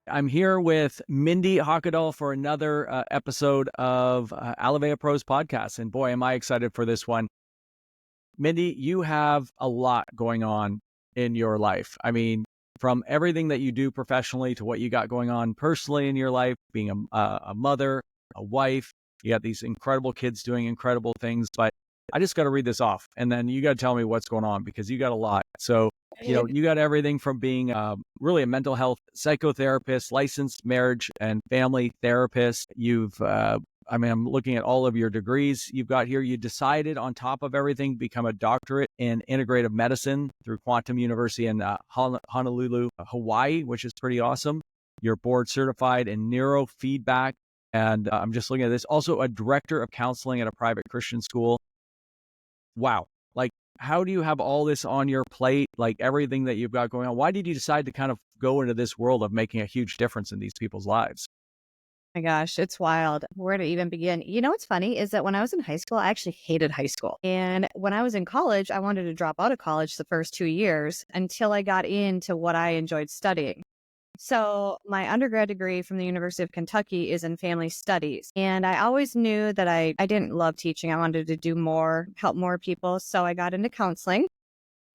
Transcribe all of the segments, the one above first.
I'm here with Mindy Hockadal for another episode of Alovéa Pros podcast. And boy, am I excited for this one. Mindy, you have a lot going on in your life. I mean, from everything that you do professionally to what you got going on personally in your life, being a mother, a wife, you got these incredible kids doing incredible things. But I just got to read this off and then you got to tell me what's going on because you got a lot. So, you got everything from being really a mental health psychotherapist, licensed marriage and family therapist. I'm looking at all of your degrees you've got here. You decided on top of everything, become a doctorate in integrative medicine through Quantum University in Honolulu, Hawaii, which is pretty awesome. You're board certified in neurofeedback. And I'm just looking at this. Also a director of counseling at a private Christian school. Wow. Like, how do you have all this on your plate? Like everything that you've got going on? Why did you decide to kind of go into this world of making a huge difference in these people's lives? My gosh, it's wild. Where to even begin? You know what's funny is that when I was in high school, I actually hated high school. And when I was in college, I wanted to drop out of college the first 2 years until I got into what I enjoyed studying. So my undergrad degree from the University of Kentucky is in family studies. And I always knew that I didn't love teaching. I wanted to do more, help more people. So I got into counseling.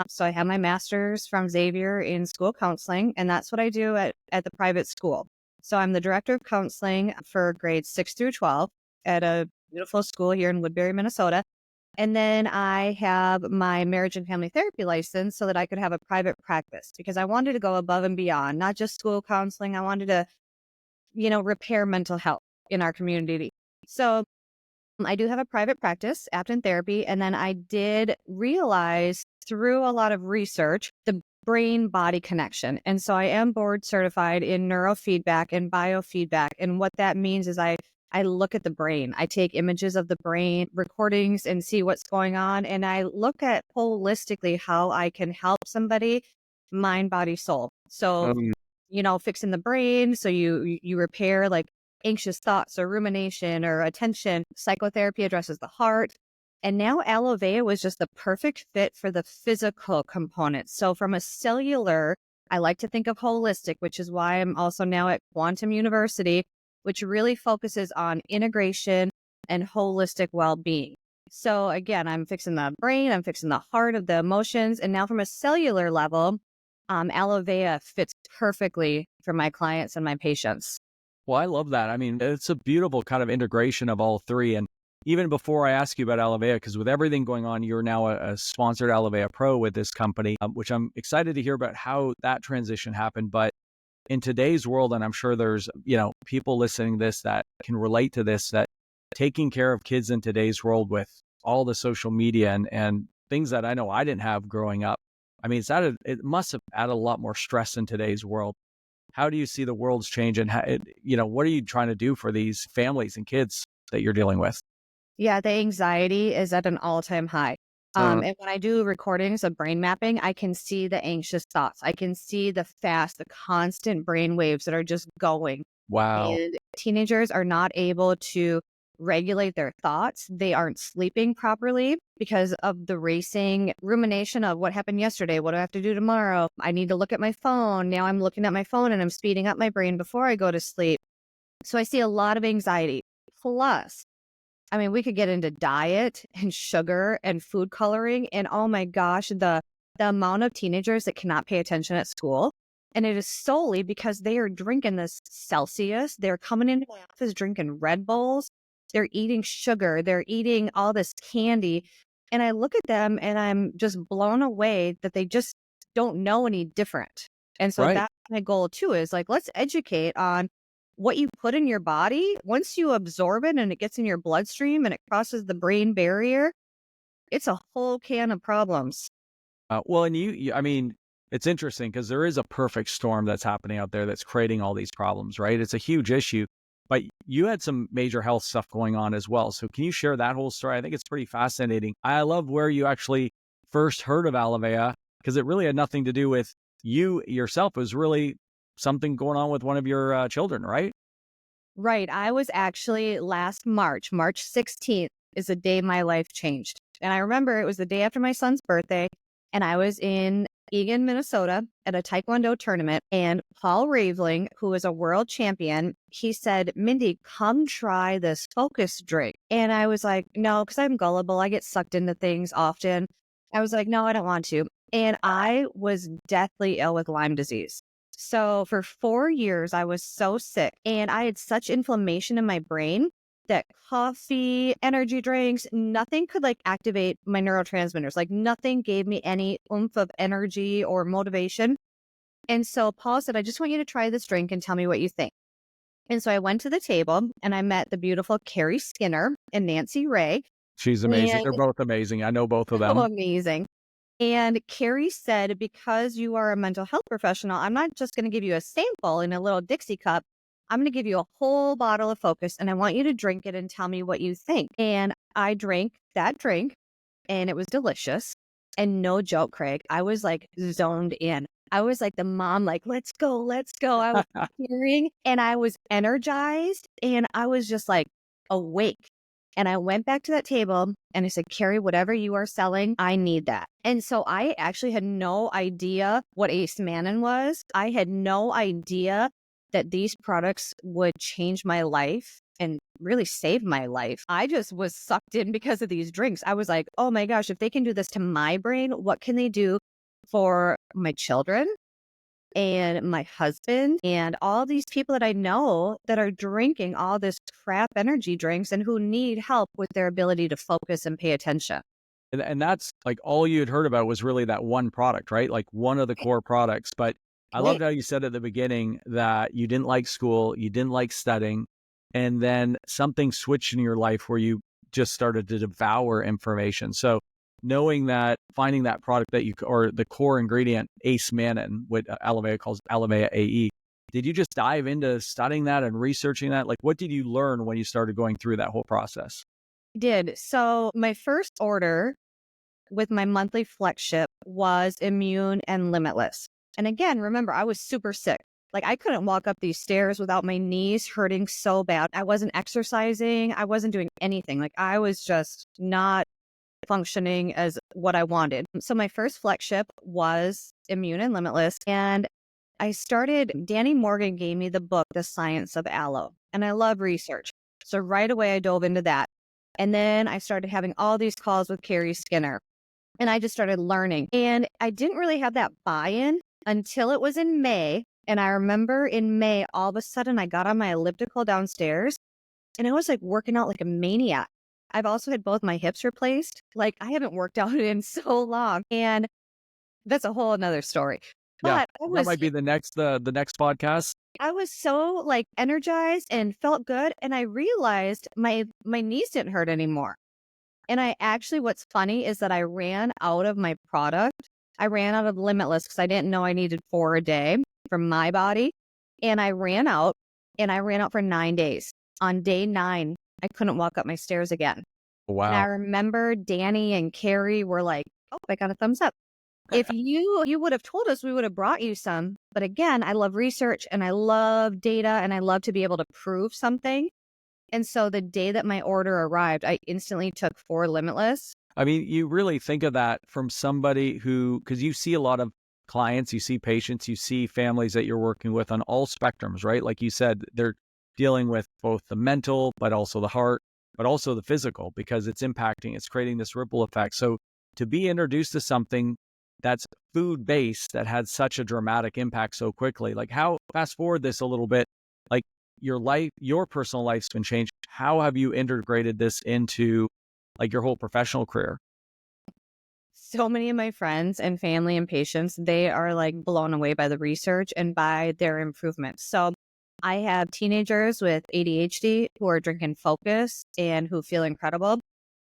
So I have my master's from Xavier in school counseling, and that's what I do at the private school. So I'm the director of counseling for grades 6 through 12 at a beautiful school here in Woodbury, Minnesota. And then I have my marriage and family therapy license so that I could have a private practice because I wanted to go above and beyond, not just school counseling. I wanted to, repair mental health in our community. So I do have a private practice, Apton Therapy. And then I did realize through a lot of research, the brain body connection. And so I am board certified in neurofeedback and biofeedback. And what that means is I look at the brain. I take images of the brain recordings and see what's going on. And I look at holistically how I can help somebody mind, body, soul. So, fixing the brain. So you repair like anxious thoughts or rumination or attention. Psychotherapy addresses the heart. And now Alovéa was just the perfect fit for the physical component. So from a cellular, I like to think of holistic, which is why I'm also now at Quantum University, which really focuses on integration and holistic well-being. So again, I'm fixing the brain, I'm fixing the heart of the emotions. And now from a cellular level, Alovéa fits perfectly for my clients and my patients. Well, I love that. I mean, it's a beautiful kind of integration of all three. And even before I ask you about Alovéa, because with everything going on, you're now a sponsored Alovéa Pro with this company, which I'm excited to hear about how that transition happened. But in today's world, and I'm sure there's, people listening to this that can relate to this, that taking care of kids in today's world with all the social media and things that I know I didn't have growing up. I mean, it must have added a lot more stress in today's world. How do you see the world's change and what are you trying to do for these families and kids that you're dealing with? Yeah, the anxiety is at an all-time high. And when I do recordings of brain mapping, I can see the anxious thoughts. I can see the constant brain waves that are just going. Wow. And teenagers are not able to regulate their thoughts. They aren't sleeping properly because of the racing rumination of what happened yesterday. What do I have to do tomorrow? I need to look at my phone. Now I'm looking at my phone and I'm speeding up my brain before I go to sleep. So I see a lot of anxiety. Plus, I mean, we could get into diet and sugar and food coloring. And oh my gosh, the amount of teenagers that cannot pay attention at school. And it is solely because they are drinking this Celsius. They're coming into my office drinking Red Bulls. They're eating sugar. They're eating all this candy. And I look at them and I'm just blown away that they just don't know any different. And so Right. that's my goal too, is like, let's educate on what you put in your body. Once you absorb it and it gets in your bloodstream and it crosses the brain barrier, it's a whole can of problems. Well, and I mean, it's interesting because there is a perfect storm that's happening out there that's creating all these problems, right? It's a huge issue, but you had some major health stuff going on as well. So can you share that whole story? I think it's pretty fascinating. I love where you actually first heard of Alovéa because it really had nothing to do with you yourself. It was really something going on with one of your children, right? Right. I was actually last March 16th is the day my life changed. And I remember it was the day after my son's birthday. And I was in Egan, Minnesota at a Taekwondo tournament. And Paul Raveling, who is a world champion, he said, Mindy, come try this focus drink. And I was like, no, because I'm gullible. I get sucked into things often. I was like, no, I don't want to. And I was deathly ill with Lyme disease. So for 4 years, I was so sick and I had such inflammation in my brain that coffee, energy drinks, nothing could like activate my neurotransmitters. Like nothing gave me any oomph of energy or motivation. And so Paul said, I just want you to try this drink and tell me what you think. And so I went to the table and I met the beautiful Carrie Skinner and Nancy Ray. She's amazing. And They're both amazing. I know both of so them. amazing. And Carrie said, because you are a mental health professional, I'm not just going to give you a sample in a little Dixie cup. I'm going to give you a whole bottle of Focus and I want you to drink it and tell me what you think. And I drank that drink and it was delicious. And no joke, Craig, I was like zoned in. I was like the mom, like, let's go, let's go. I was cheering and I was energized and I was just like awake. And I went back to that table and I said, Carrie, whatever you are selling, I need that. And so I actually had no idea what Ace Mannin was. I had no idea that these products would change my life and really save my life. I just was sucked in because of these drinks. I was like, oh my gosh, if they can do this to my brain, what can they do for my children and my husband and all these people that I know that are drinking all this crap energy drinks and who need help with their ability to focus and pay attention. And that's like all you had heard about was really that one product, right? Like one of the core products. But I loved how you said at the beginning that you didn't like school, you didn't like studying, and then something switched in your life where you just started to devour information. So knowing that, finding that product that you, or the core ingredient, Ace Mannin, what Alovéa calls Alovéa AE, did you just dive into studying that and researching that? Like, what did you learn when you started going through that whole process? Did. So my first order with my monthly flagship was Immune and Limitless. And again, remember, I was super sick. Like I couldn't walk up these stairs without my knees hurting so bad. I wasn't exercising. I wasn't doing anything. Like I was just not functioning as what I wanted. So my first flagship was Immune and Limitless. And Danny Morgan gave me the book, The Science of Aloe. And I love research. So right away, I dove into that. And then I started having all these calls with Carrie Skinner. And I just started learning. And I didn't really have that buy-in until it was in May. And I remember in May, all of a sudden, I got on my elliptical downstairs and I was like working out like a maniac. I've also had both my hips replaced. Like I haven't worked out in so long. And that's a whole another story. Yeah, But that might be the next podcast. I was so like energized and felt good. And I realized my knees didn't hurt anymore. And what's funny is that I ran out of my product. I ran out of Limitless because I didn't know I needed 4 a day for my body. And I ran out for 9 days. On day 9, I couldn't walk up my stairs again. Wow. And I remember Danny and Carrie were like, oh, I got a thumbs up. If you would have told us, we would have brought you some. But again, I love research and I love data and I love to be able to prove something. And so the day that my order arrived, I instantly took 4 Limitless. I mean, you really think of that from somebody who, because you see a lot of clients, you see patients, you see families that you're working with on all spectrums, right? Like you said, they're dealing with both the mental, but also the heart, but also the physical, because it's impacting, it's creating this ripple effect. So to be introduced to something that's food-based that had such a dramatic impact so quickly, like how, fast forward this a little bit, like your life, your personal life's been changed. How have you integrated this into like your whole professional career? So many of my friends and family and patients, they are like blown away by the research and by their improvements. So I have teenagers with ADHD who are drinking Focus and who feel incredible.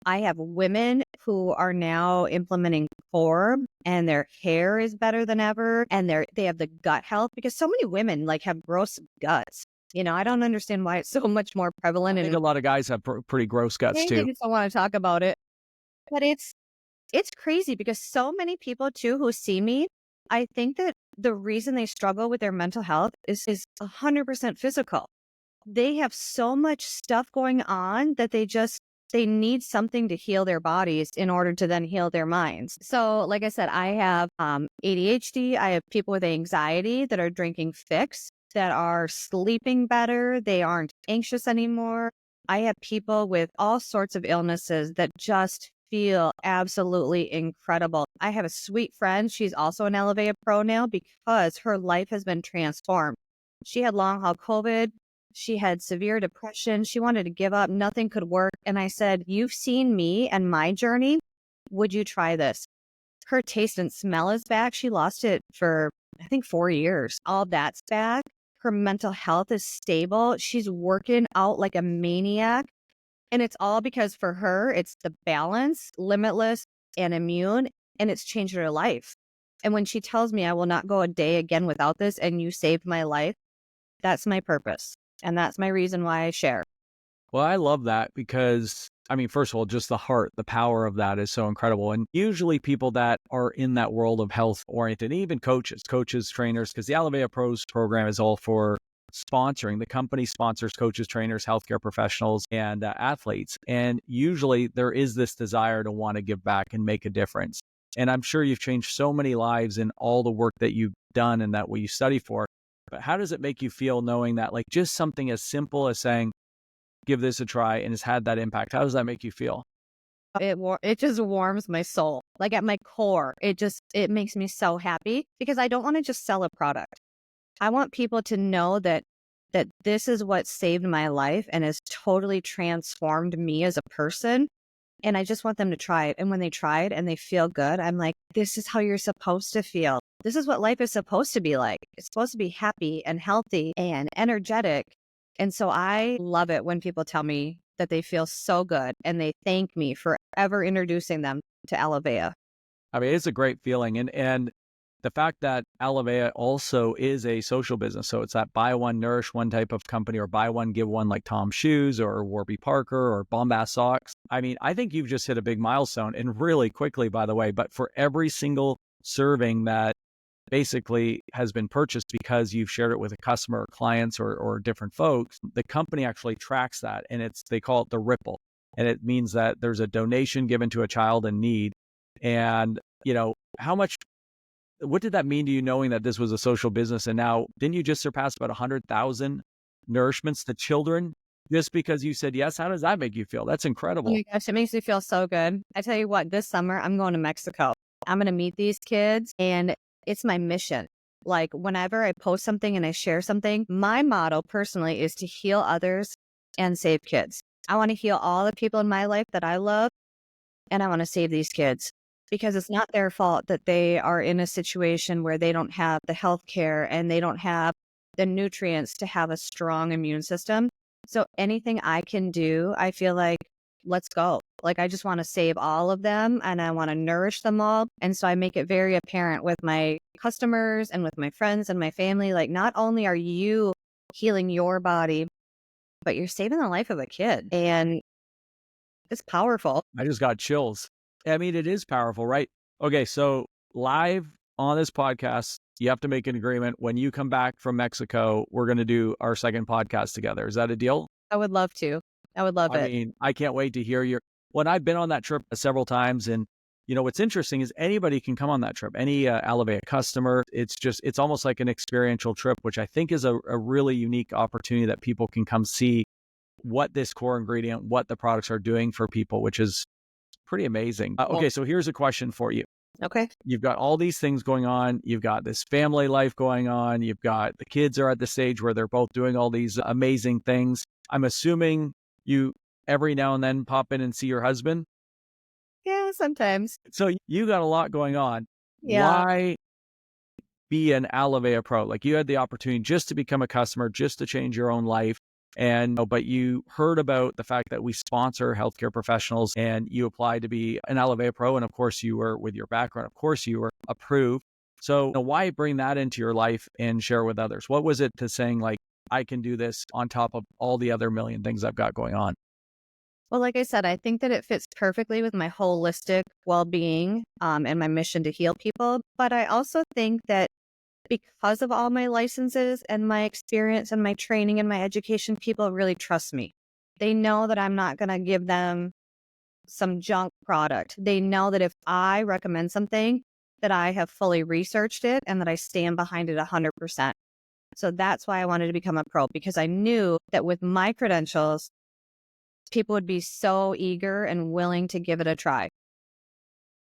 I have women who are now implementing Core and their hair is better than ever. And they have the gut health because so many women like have gross guts. You know, I don't understand why it's so much more prevalent. I think a lot of guys have pretty gross guts too. I just don't want to talk about it. But it's crazy because so many people too who see me, I think that the reason they struggle with their mental health is 100% physical. They have so much stuff going on that they just They need something to heal their bodies in order to then heal their minds. So, like I said, I have ADHD. I have people with anxiety that are drinking Fix, that are sleeping better. They aren't anxious anymore. I have people with all sorts of illnesses that just feel absolutely incredible. I have a sweet friend. She's also an Alovéa Pro now because her life has been transformed. She had long haul COVID. She had severe depression. She wanted to give up. Nothing could work. And I said, "You've seen me and my journey. Would you try this?" Her taste and smell is back. She lost it for, I think, 4 years. All that's back. Her mental health is stable. She's working out like a maniac. And it's all because for her, it's the balance, limitless, and immune, and it's changed her life. And when she tells me I will not go a day again without this and you saved my life, that's my purpose. And that's my reason why I share. Well, I love that because, I mean, first of all, just the heart, the power of that is so incredible. And usually people that are in that world of health oriented, even coaches, trainers, because the Alovéa Pros program is all for sponsoring. The company sponsors coaches, trainers, healthcare professionals, and athletes. And usually there is this desire to want to give back and make a difference. And I'm sure you've changed so many lives in all the work that you've done and that what you study for. But how does it make you feel knowing that, like, just something as simple as saying, give this a try, and has had that impact? How does that make you feel? It just warms my soul. Like at my core, it makes me so happy because I don't want to just sell a product. I want people to know that this is what saved my life and has totally transformed me as a person. And I just want them to try it. And when they try it and they feel good, I'm like, this is how you're supposed to feel. This is what life is supposed to be like. It's supposed to be happy and healthy and energetic. And so I love it when people tell me that they feel so good and they thank me for ever introducing them to Alovéa. I mean, it's a great feeling. And the fact that Alovéa also is a social business. So it's that buy one, nourish one type of company, or buy one, give one, like Tom Shoes or Warby Parker or Bombas Socks. I mean, I think you've just hit a big milestone, and really quickly, by the way. But for every single serving that basically has been purchased because you've shared it with a customer or clients or different folks, the company actually tracks that, and they call it the ripple. And it means that there's a donation given to a child in need. And, what did that mean to you, knowing that this was a social business? And now, didn't you just surpass about 100,000 nourishments to children just because you said yes? How does that make you feel? That's Oh incredible. my gosh, it makes me feel so good. I tell you what, this summer I'm going to Mexico. I'm going to meet these kids, and it's my mission. Like whenever I post something and I share something, my motto personally is to heal others and save kids. I want to heal all the people in my life that I love, and I want to save these kids because it's not their fault that they are in a situation where they don't have the health care and they don't have the nutrients to have a strong immune system. So anything I can do, I feel like, let's go. Like, I just want to save all of them and I want to nourish them all. And so I make it very apparent with my customers and with my friends and my family. Like, not only are you healing your body, but you're saving the life of a kid. And it's powerful. I just got chills. I mean, it is powerful, right? Okay, so live on this podcast, you have to make an agreement. When you come back from Mexico, we're going to do our second podcast together. Is that a deal? I would love to. I would love I it. mean, I can't wait to hear when I've been on that trip several times. And, what's interesting is anybody can come on that trip, any Alovéa customer. It's almost like an experiential trip, which I think is a really unique opportunity that people can come see what this core ingredient, what the products are doing for people, which is pretty amazing. Okay, so here's a question for you. Okay. You've got all these things going on. You've got this family life going on. You've got the kids are at the stage where they're both doing all these amazing things. I'm assuming you every now and then pop in and see your husband. Yeah, sometimes. So you got a lot going on. Yeah. Why be an Alovéa Pro? Like, you had the opportunity just to become a customer, just to change your own life. But you heard about the fact that we sponsor healthcare professionals and you applied to be an Alovéa Pro. And of course you were, with your background, of course you were approved. So why bring that into your life and share with others? What was it to saying, like, I can do this on top of all the other million things I've got going on? Well, like I said, I think that it fits perfectly with my holistic well-being and my mission to heal people. But I also think that because of all my licenses and my experience and my training and my education, people really trust me. They know that I'm not going to give them some junk product. They know that if I recommend something, that I have fully researched it and that I stand behind it 100%. So that's why I wanted to become a pro, because I knew that with my credentials, people would be so eager and willing to give it a try.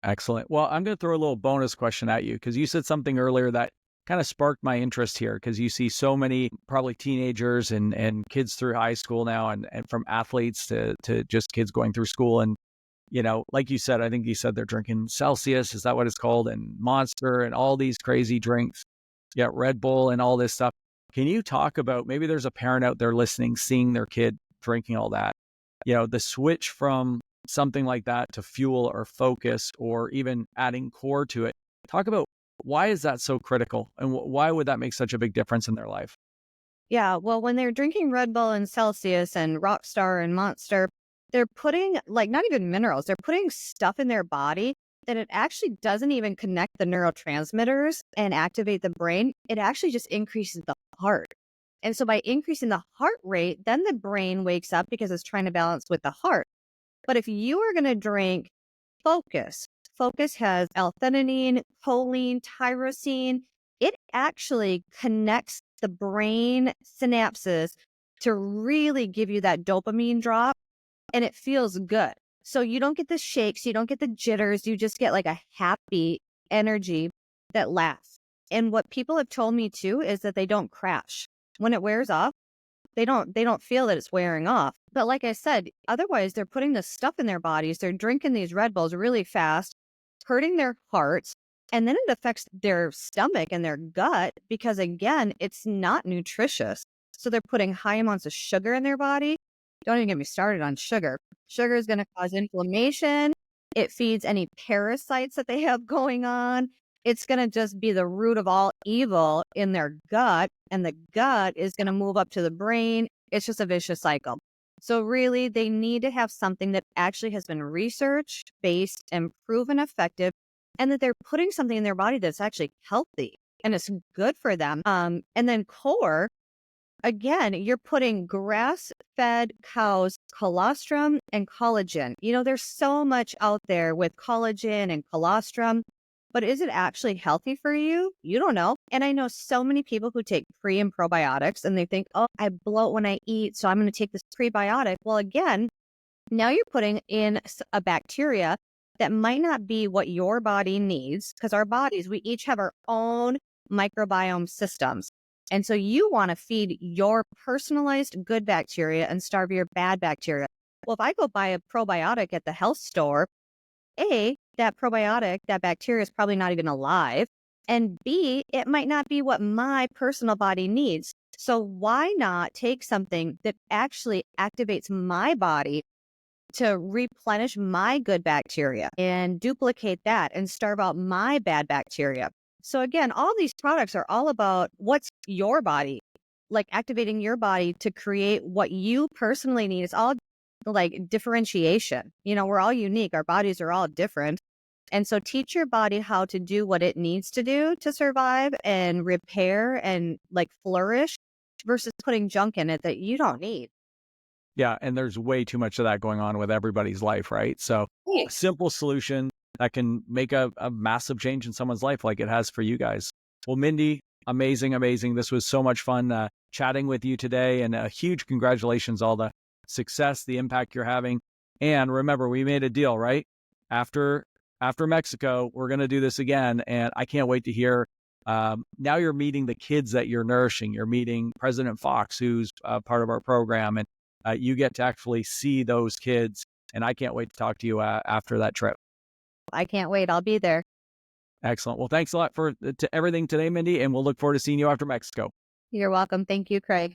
Excellent. Well, I'm going to throw a little bonus question at you because you said something earlier that kind of sparked my interest here because you see so many probably teenagers and kids through high school now and from athletes to just kids going through school. And, like you said, I think you said they're drinking Celsius. Is that what it's called? And Monster and all these crazy drinks. Yeah, Red Bull and all this stuff. Can you talk about, maybe there's a parent out there listening, seeing their kid drinking all that, the switch from something like that to fuel or focus or even adding core to it. Talk about why is that so critical and why would that make such a big difference in their life? Yeah, well, when they're drinking Red Bull and Celsius and Rockstar and Monster, they're putting like not even minerals, they're putting stuff in their body that it actually doesn't even connect the neurotransmitters and activate the brain. It actually just increases the heart. And so by increasing the heart rate, then the brain wakes up because it's trying to balance with the heart. But if you are going to drink Focus, Focus has L-theanine, choline, tyrosine. It actually connects the brain synapses to really give you that dopamine drop, and it feels good. So you don't get the shakes, you don't get the jitters, you just get like a happy energy that lasts. And what people have told me too is that they don't crash. When it wears off, they don't feel that it's wearing off. But like I said, otherwise they're putting this stuff in their bodies. They're drinking these Red Bulls really fast, hurting their hearts, and then it affects their stomach and their gut because again, it's not nutritious. So they're putting high amounts of sugar in their body. Don't even get me started on sugar. Sugar is going to cause inflammation. It feeds any parasites that they have going on. It's going to just be the root of all evil in their gut, and the gut is going to move up to the brain. It's just a vicious cycle. So really, they need to have something that actually has been research based and proven effective, and that they're putting something in their body that's actually healthy and it's good for them. And then core, again, you're putting grass-fed cows colostrum and collagen. There's so much out there with collagen and colostrum. But is it actually healthy for you? You don't know. And I know so many people who take pre and probiotics and they think, oh, I bloat when I eat, so I'm going to take this prebiotic. Well, again, now you're putting in a bacteria that might not be what your body needs because our bodies, we each have our own microbiome systems. And so you want to feed your personalized good bacteria and starve your bad bacteria. Well, if I go buy a probiotic at the health store, A, that probiotic, that bacteria is probably not even alive. And B, it might not be what my personal body needs. So why not take something that actually activates my body to replenish my good bacteria and duplicate that and starve out my bad bacteria? So again, all these products are all about what's your body, like activating your body to create what you personally need. It's all like differentiation. We're all unique. Our bodies are all different. And so teach your body how to do what it needs to do to survive and repair and like flourish versus putting junk in it that you don't need. Yeah. And there's way too much of that going on with everybody's life, right? So a Right. simple solution that can make a massive change in someone's life like it has for you guys. Well, Mindy, amazing, amazing. This was so much fun chatting with you today, and a huge congratulations, all the success, the impact you're having. And remember, we made a deal, right? After Mexico, we're going to do this again. And I can't wait to hear. Now you're meeting the kids that you're nourishing. You're meeting President Fox, who's part of our program, and you get to actually see those kids. And I can't wait to talk to you after that trip. I can't wait. I'll be there. Excellent. Well, thanks a lot for to everything today, Mindy, and we'll look forward to seeing you after Mexico. You're welcome. Thank you, Craig.